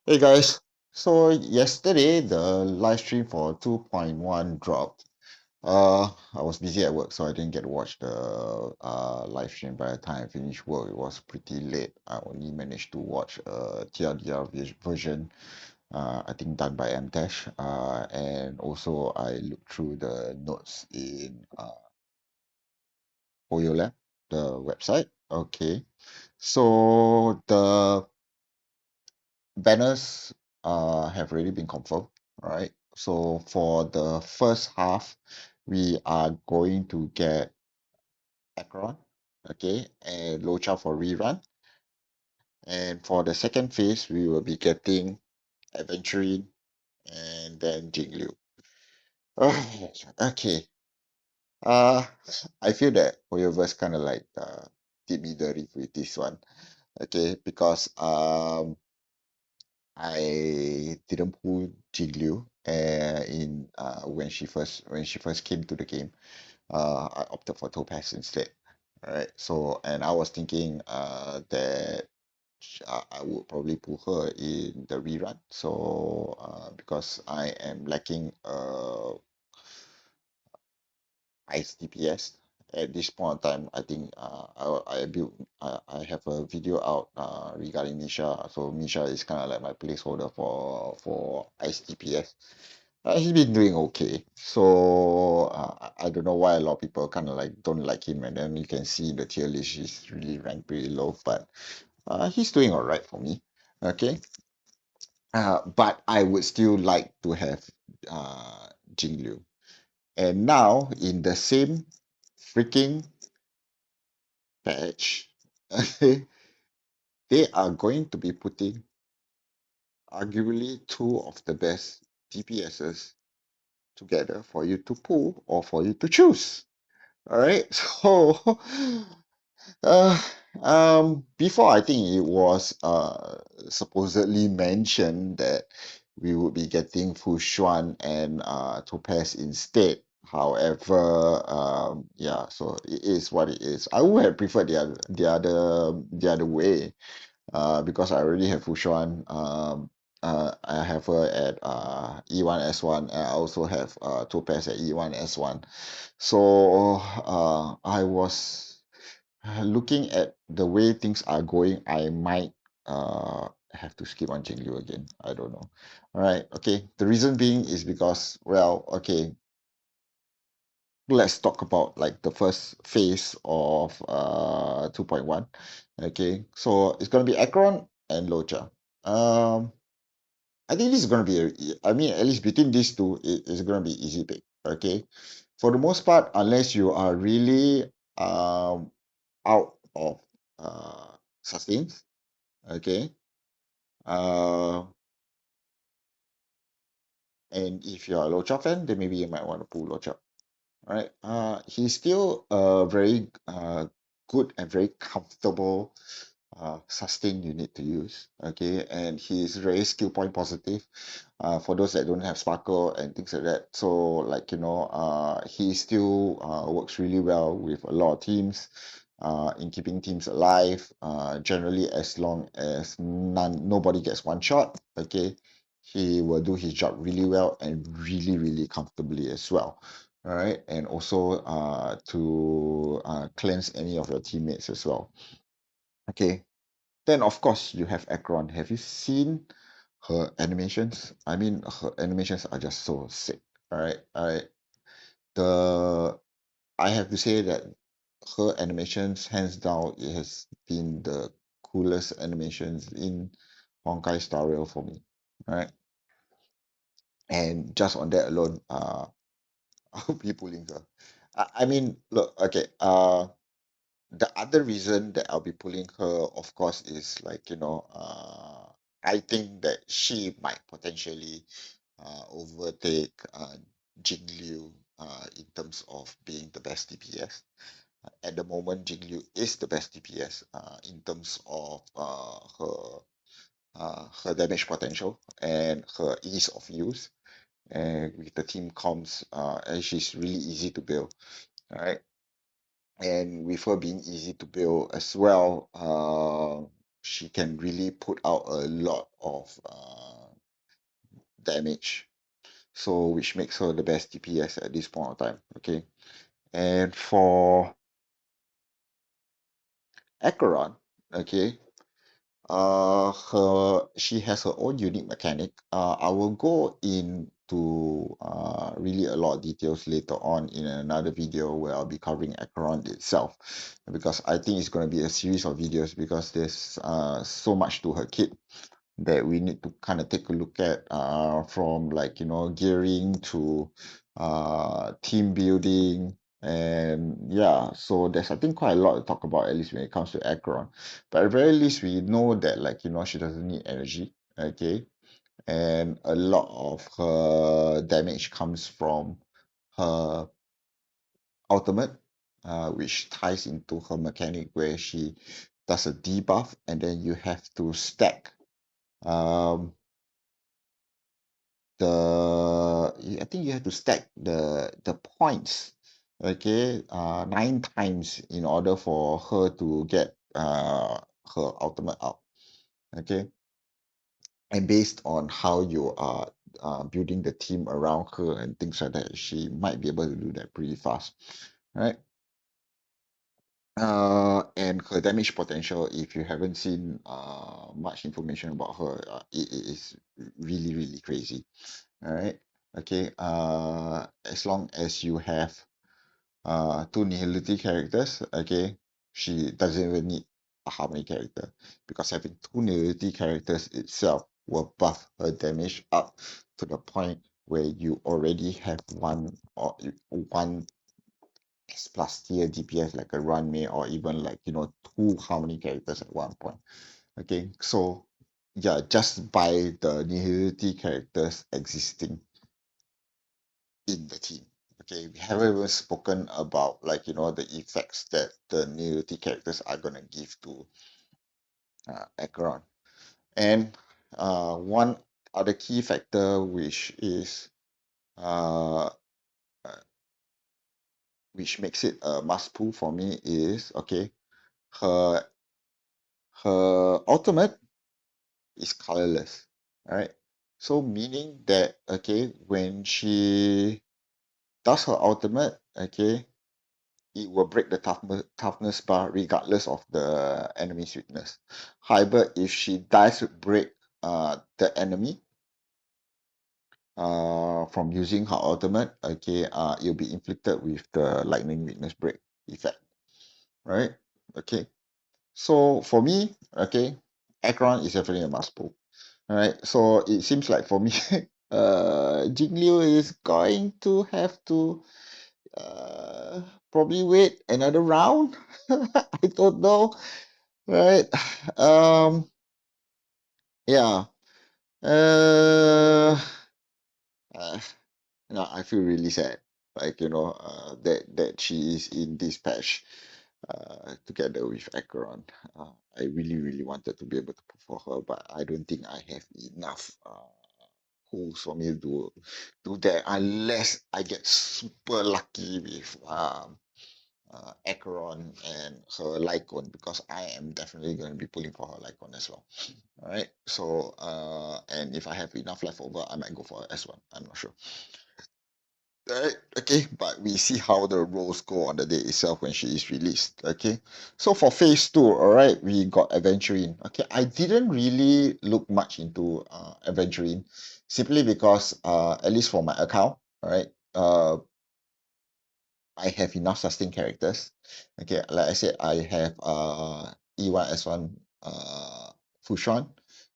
Hey guys, so yesterday the live stream for 2.1 dropped. I was busy at work, so I didn't get to watch the live stream. By the time I finished work, it was pretty late. I only managed to watch a TLDR version, I think done by MTash. And also I looked through the notes in Lab, the website. Okay, so the banners have already been confirmed, right? So for the first half, we are going to get Akron, okay, and Locha for rerun. And for the second phase, we will be getting Adventuring and then Jingliu. Okay. Uh, I feel that Hoyoverse kind of like did me dirty with this one. Okay, because I didn't pull Jigliu in when she first came to the game. I opted for Topaz instead. Alright, so and I was thinking that I would probably pull her in the rerun. So because I am lacking ice DPS at this point in time, I think I have a video out regarding Misha. So Misha is kind of like my placeholder for ice DPS. He's been doing okay. So I don't know why a lot of people kind of like don't like him, and then you can see the tier list he's really ranked pretty low, but he's doing all right for me. Okay. But I would still like to have Jingliu. And now in the same freaking patch, they are going to be putting arguably two of the best DPSs together for you to pull or for you to choose. All right. So, uh, before I think it was supposedly mentioned that we would be getting Fushuan and Topaz instead. However, yeah, so it is what it is. I would have preferred the other way, because I already have Fushuan. I have her at E1 S1, and I also have Topaz at E1 S1. So I was looking at the way things are going, I might have to skip on Jingyu again. I don't know. All right, okay. The reason being is because, well, okay, let's talk about like the first phase of 2.1. Okay, so it's gonna be Akron and Locha. Um, I think this is gonna be I mean, at least between these two, it's gonna be easy pick. Okay, for the most part, unless you are really out of sustains. Okay. Uh, and if you're a Locha fan, then maybe you might want to pull Locha. Right. He's still a very good and very comfortable sustain unit to use. Okay, and he's very skill point positive. For those that don't have sparkle and things like that. So like he still works really well with a lot of teams. In keeping teams alive, generally as long as nobody gets one shot, okay, he will do his job really well and really, really comfortably as well. All right, and also to cleanse any of your teammates as well. Okay, then of course you have Akron. Have you seen her animations? I mean, her animations are just so sick. All right, the I have to say that her animations, hands down, it has been the coolest animations in Honkai Star Rail for me. All right, and just on that alone, I'll be pulling her. I mean, look, okay. The other reason that I'll be pulling her, of course, is like, I think that she might potentially overtake Jing Liu in terms of being the best DPS. At the moment, Jing Liu is the best DPS in terms of her damage potential and her ease of use. And with the team comms, and she's really easy to build. All right. And with her being easy to build as well, she can really put out a lot of damage. So which makes her the best DPS at this point of time. Okay. And for Acheron, okay, she has her own unique mechanic. I will go into really a lot of details later on in another video where I'll be covering Acheron itself, because I think it's going to be a series of videos because there's so much to her kit that we need to kind of take a look at, from like gearing to team building. And yeah, so there's I think quite a lot to talk about, at least when it comes to Acheron. But at the very least we know that, like, she doesn't need energy. Okay. And a lot of her damage comes from her ultimate, which ties into her mechanic where she does a debuff, and then you have to stack um I think you have to stack the points, okay, 9 times in order for her to get her ultimate out. Okay. And based on how you are building the team around her and things like that, she might be able to do that pretty fast, right? And her damage potential, if you haven't seen much information about her, it is really, really crazy. All right. Okay. As long as you have two nihility characters, okay, she doesn't even need a harmony character, because having two nihility characters itself will buff her damage up to the point where you already have one S plus tier DPS like a Runmei, or even like two harmony characters at one point. Okay, so yeah, just by the nihility characters existing in the team. Okay, we haven't even spoken about, like, the effects that the nihility characters are gonna give to Acheron. And one other key factor uh, uh, which makes it a must pull for me is, okay, her ultimate is colorless. All right. So meaning that, okay, when she does her ultimate, okay, it will break the toughness bar regardless of the enemy's weakness. However, if she does break the enemy from using her ultimate, okay, it'll be inflicted with the lightning weakness break effect. Right? Okay. So for me, okay, Acheron is definitely a must pull. All right. So it seems like for me, Jing Liu is going to have to uh, probably wait another round. I don't know, right? Um, yeah. Uh, uh, I feel really sad. Like, that she is in this patch together with Acheron. I really, really wanted to be able to put for her, but I don't think I have enough pulls for me to do that, unless I get super lucky with Acheron and her Lycon, because I am definitely going to be pulling for her Lycon as well. All right. So, and if I have enough left over, I might go for a S1. I'm not sure. Alright, okay, but we see how the roles go on the day itself when she is released. Okay, so for phase two, all right, we got Aventurine. Okay, I didn't really look much into Aventurine, simply because at least for my account, all right, I have enough sustain characters. Okay, like I said, I have E1 S1 Fushan.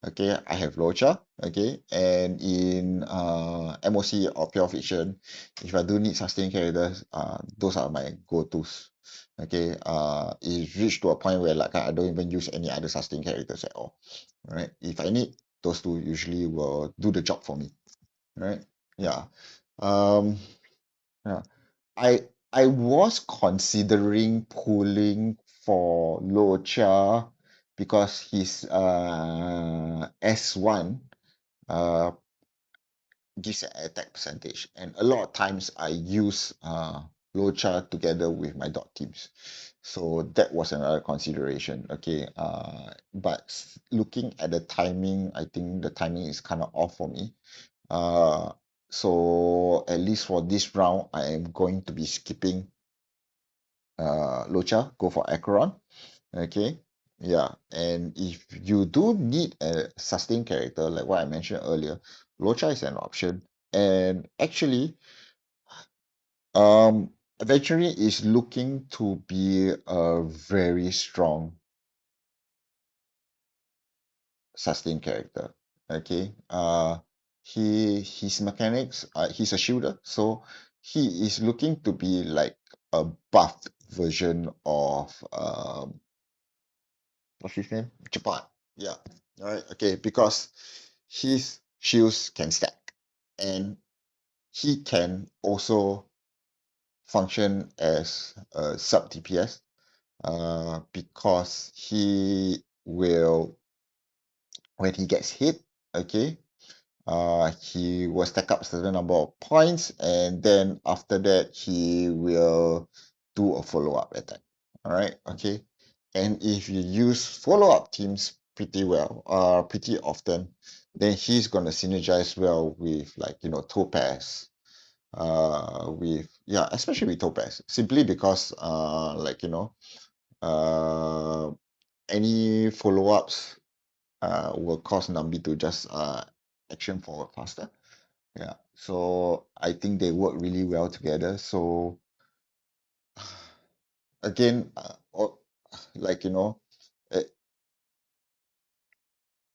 Okay, I have Locha. Okay, and in MOC or Pure Fiction, if I do need sustain characters, those are my go-tos. Okay, it's reached to a point where, like, I don't even use any other sustain characters at all. Right? If I need, those two usually will do the job for me. Right? Yeah. Um. Yeah. I was considering pulling for Locha because his S1 uh gives an attack percentage, and a lot of times I use Locha together with my dot teams. So that was another consideration. Okay. But looking at the timing, I think the timing is kind of off for me. Uh, so at least for this round, I am going to be skipping Locha, go for Acheron. Okay. Yeah. And if you do need a sustain character, like what I mentioned earlier, Locha is an option. And actually, Adventuring is looking to be a very strong sustain character. Okay. His mechanics, he's a shielder, so he is looking to be like a buffed version of what's his name? Japan. Yeah. All right. Okay. Because his shields can stack, and he can also function as a sub DPS. Because he will, when he gets hit, okay, he will stack up certain number of points, and then after that he will do a follow-up attack. All right, okay. And if you use follow-up teams pretty well, pretty often, then he's gonna synergize well with, like, Topaz, with, yeah, especially with Topaz, simply because uh any follow-ups will cause Nambi to just action forward faster. Yeah, so I think they work really well together. So again, like uh,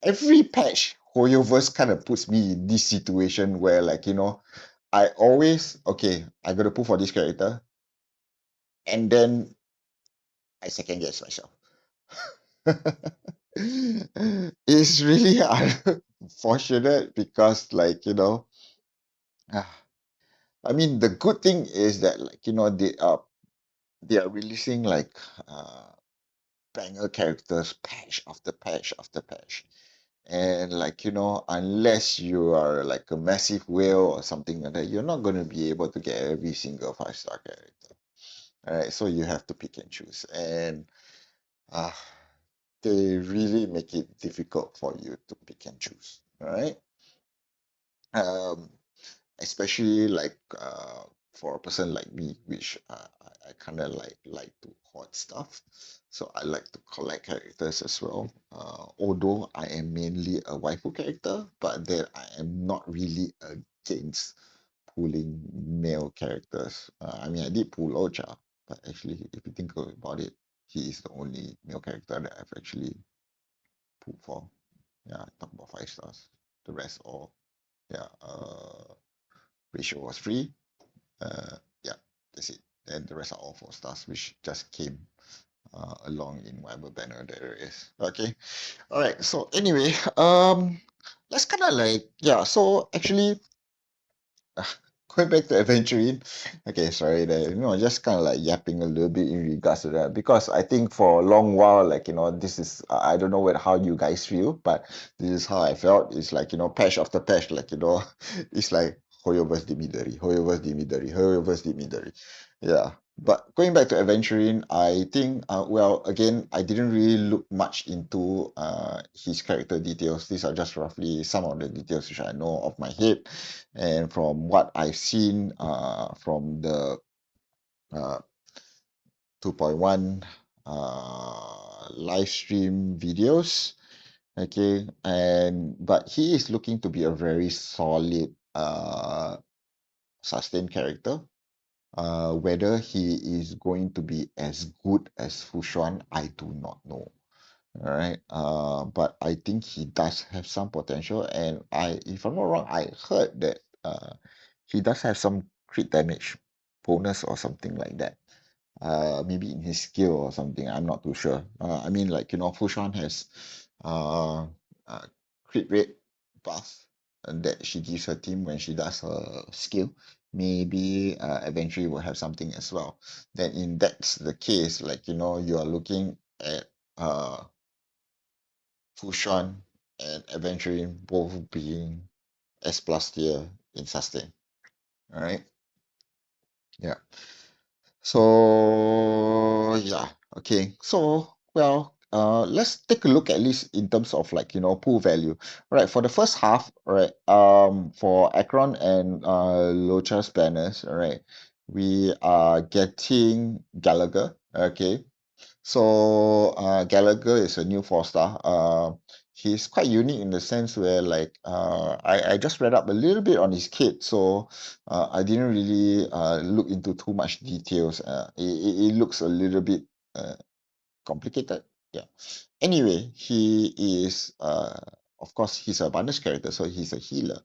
every patch Hoyoverse kind of puts me in this situation where, like, I always, okay, I gotta pull for this character, and then I second guess myself. It's really unfortunate because, like, ah, I mean, the good thing is that, like, they are releasing, like, banger characters patch after patch after patch. And, like, unless you are like a massive whale or something like that, you're not going to be able to get every single 5-star character. All right, so you have to pick and choose. And uh, they really make it difficult for you to pick and choose. All right. Um, Especially like for a person like me, which I kind of like to hoard stuff, so I like to collect characters as well. Although I am mainly a waifu character, but then I am not really against pulling male characters. I mean, I did pull Ocha, but actually, if you think about it, he is the only male character that I've actually pulled for. Yeah, talk about 5 stars. The rest all, yeah. Ratio was free. Yeah, that's it. And the rest are all 4 stars, which just came along in whatever banner there is. Okay. All right. So anyway, let's kind of like, yeah. So actually, going back to adventuring. Okay, sorry that just kind of like yapping a little bit in regards to that, because I think for a long while, like, this is, I don't know how you guys feel, but this is how I felt. It's like, patch after patch, like, it's like Hoyoverse Dimidari, Hoyoverse Dimidari, Hoyoverse Dimidari. Yeah. But going back to adventuring, I think, well, again, I didn't really look much into his character details. These are just roughly some of the details which I know of my head, and from what I've seen from the uh, 2.1 live stream videos. Okay, and but he is looking to be a very solid sustained character. Whether he is going to be as good as Fushuan, I do not know. All right. But I think he does have some potential, and if I'm not wrong, I heard that he does have some crit damage bonus or something like that. Maybe in his skill or something. I'm not too sure. I mean, like, Fushan has uh, crit rate buff that she gives her team when she does her skill. Maybe eventually will have something as well. Then, in that's the case, like, you are looking at Fushan and Adventuring both being S plus tier in sustain. All right. Yeah. So yeah. Okay. So, well, let's take a look at least in terms of like, pool value. Right, for the first half, right, for Akron and Locha's banners, right, we are getting Gallagher, okay. So Gallagher is a new four-star. He's quite unique in the sense where like I just read up a little bit on his kit, so I didn't really look into too much details. It looks a little bit uh, complicated. Yeah. Anyway, he is of course he's a bonus character, so he's a healer.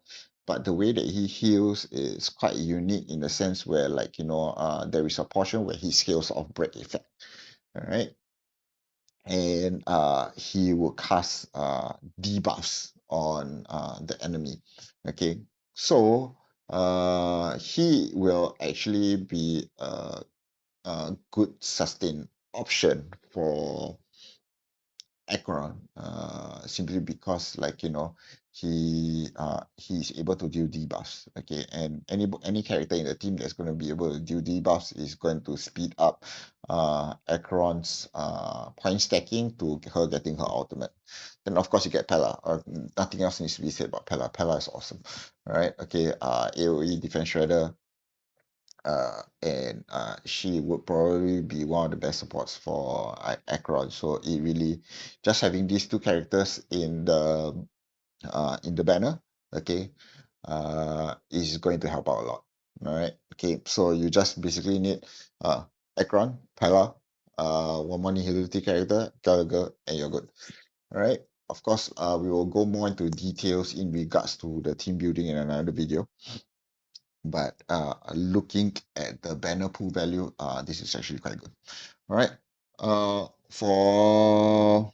But the way that he heals is quite unique in the sense where like there is a portion where he scales off break effect. All right. And he will cast debuffs on the enemy. Okay. So he will actually be a good sustain option for Acheron, simply because like he's able to deal debuffs. Okay, and any character in the team that's going to be able to deal debuffs is going to speed up Acheron's point stacking to her getting her ultimate. Then of course you get Pella. Nothing else needs to be said about Pella. Pella is awesome. All right. Okay. AOE defense shredder, and she would probably be one of the best supports for Akron. So it really just having these two characters in the banner, okay, is going to help out a lot. All right. Okay. So you just basically need Akron, Pella, one more nihility character, Gallagher, and you're good. All right. Of course, we will go more into details in regards to the team building in another video. But looking at the banner pool value, this is actually quite good. All right. For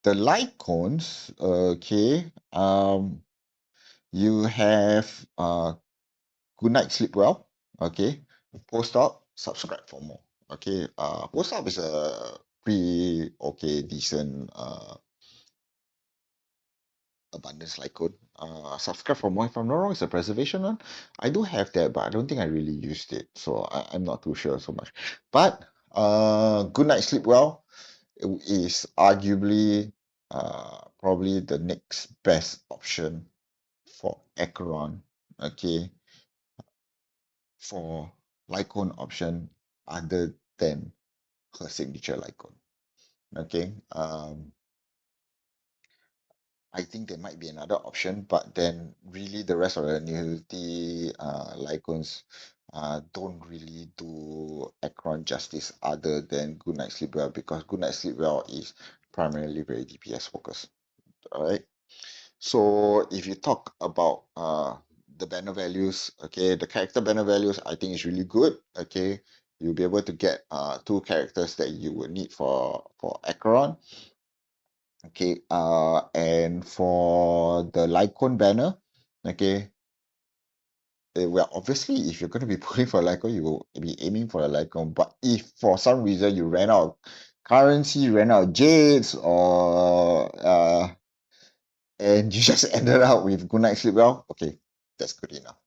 the light cones, okay, you have good night, sleep well. Okay. Post up, subscribe for more. Okay. Post up is a pretty okay, decent abundance like code. Subscribe for more. If I'm not wrong, it's a preservation one. I do have that, but I don't think I really used it, so I'm not too sure so much. But good night, sleep well is arguably probably the next best option for Acheron. Okay, for Lycon option other than her signature Lycon. Okay, I think there might be another option, but then really the rest of the nihility Lycons don't really do Akron justice other than Goodnight Sleep Well, because Goodnight Sleep Well is primarily very DPS focused. Alright. So if you talk about the banner values, okay, the character banner values I think is really good. Okay. You'll be able to get two characters that you would need for Acheron. Okay, and for the Lycon banner, okay, well, obviously, if you're going to be pulling for Lycon, you will be aiming for a Lycon. But if for some reason you ran out of currency, ran out of jades, or and you just ended up with Good Night Sleep Well, okay, that's good enough.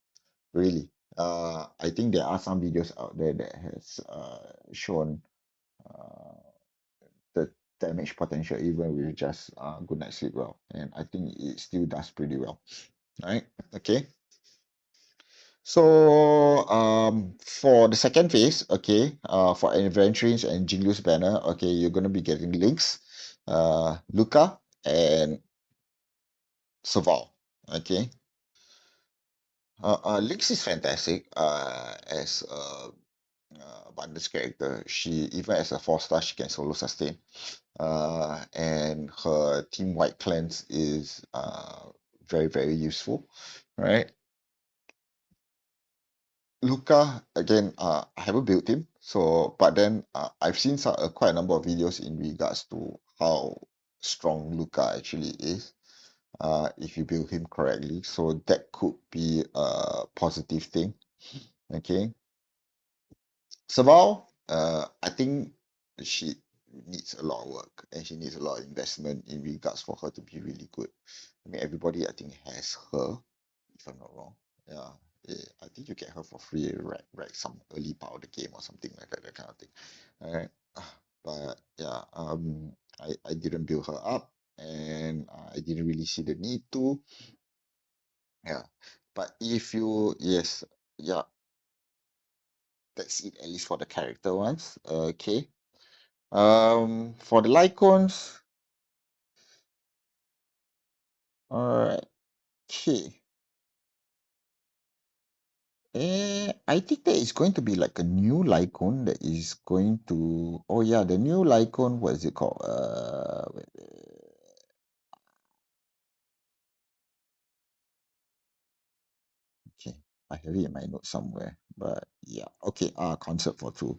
Really. I think there are some videos out there that has shown uh, the damage potential even with just Good Night Sleep Well, and I think it still does pretty well. Right? Okay. So for the second phase, okay, for Adventurings and Jingliu's banner, okay, you're gonna be getting Lynx, Luca, and Saval. Okay. Lynx is fantastic. As a abundance character, she even as a four-star, she can solo sustain. And her team white cleanse is very, very useful, right? Luca, again, I haven't built him, so but then I've seen quite a number of videos in regards to how strong Luca actually is, if you build him correctly. So that could be a positive thing. Okay. Sabal, I think she needs a lot of work and she needs a lot of investment in regards for her to be really good. I mean, everybody I think has her, if I'm not wrong. Yeah, I think you get her for free, right? Some early part of the game or something like that, that kind of thing. Alright. But yeah, I didn't build her up, and I didn't really see the need to. Yeah. But if you, yes, yeah, that's it, at least for the character ones. Okay. For the Lycons, alright, okay. I think there is going to be like a new Lycon that is going to. Oh yeah, the new Lycon. What is it called? Okay, I have it in my notes somewhere. But yeah, okay. Concept for two.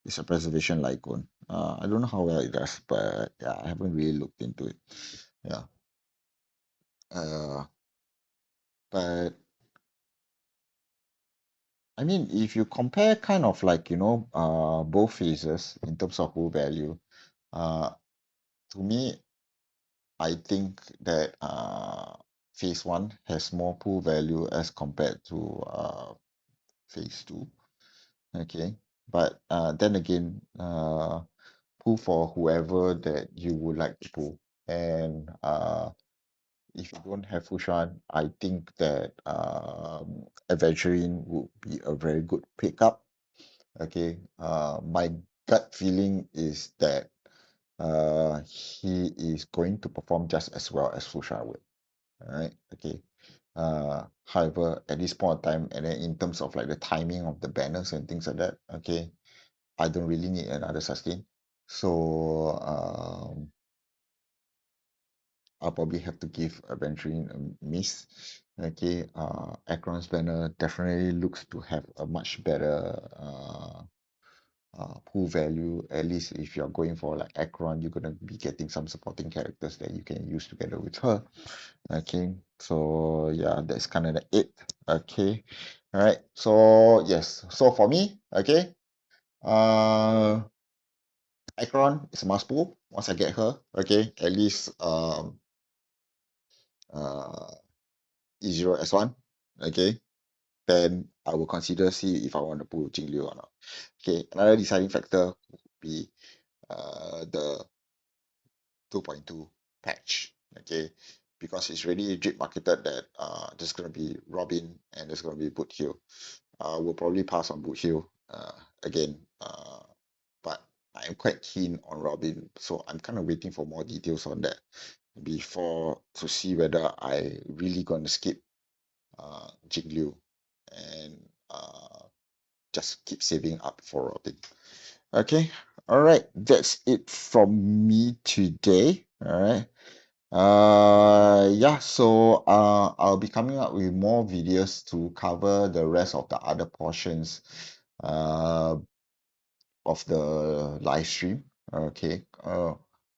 It's a preservation Lycon. I don't know how well it does, but yeah, I haven't really looked into it. Yeah. Uh, but I mean, if you compare kind of like, both phases in terms of pool value, uh, to me, I think that phase one has more pool value as compared to phase two. Okay. But then again, pool for whoever that you would like to pool. And if you don't have Fushan, I think that Adventuring would be a very good pickup. Okay. My gut feeling is that he is going to perform just as well as Fushan would. All right. Okay. However, at this point of time, and then in terms of like the timing of the banners and things like that, okay, I don't really need another sustain. So I'll probably have to give Adventuring a miss. Okay. Akron's banner definitely looks to have a much better pool value. At least if you're going for like Akron, you're gonna be getting some supporting characters that you can use together with her. Okay, so yeah, that's kind of the it. Okay, all right. So yes, so for me, okay, uh, Akron is a must pull. Once I get her, okay, at least uh E0S1, okay, then I will consider see if I want to pull Jingliu or not. Okay, another deciding factor would be the 2.2 patch, okay, because it's really drip marketed that there's gonna be Robin and there's gonna be Boot Hill. We'll probably pass on Boot Hill again, but I'm quite keen on Robin, so I'm kind of waiting for more details on that before to see whether I really gonna skip Jigliu and just keep saving up for Robin. Okay, all right, that's it from me today. All right. Yeah, so I'll be coming up with more videos to cover the rest of the other portions uh of the live stream. Okay.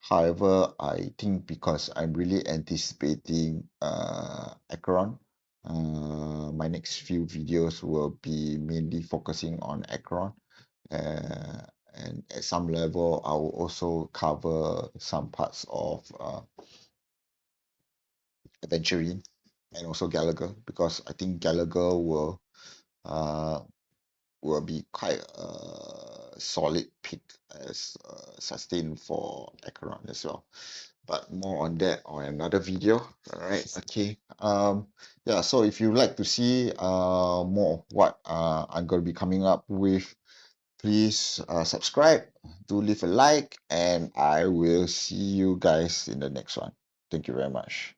However, I think because I'm really anticipating Acheron, my next few videos will be mainly focusing on Acheron. Uh, and at some level, I will also cover some parts of Adventuring and also Gallagher, because I think Gallagher uh will be quite a solid pick as sustain for Acheron as well. But more on that on another video. All right. Okay. Yeah. So if you like to see more of what I'm going to be coming up with, please subscribe, do leave a like, and I will see you guys in the next one. Thank you very much.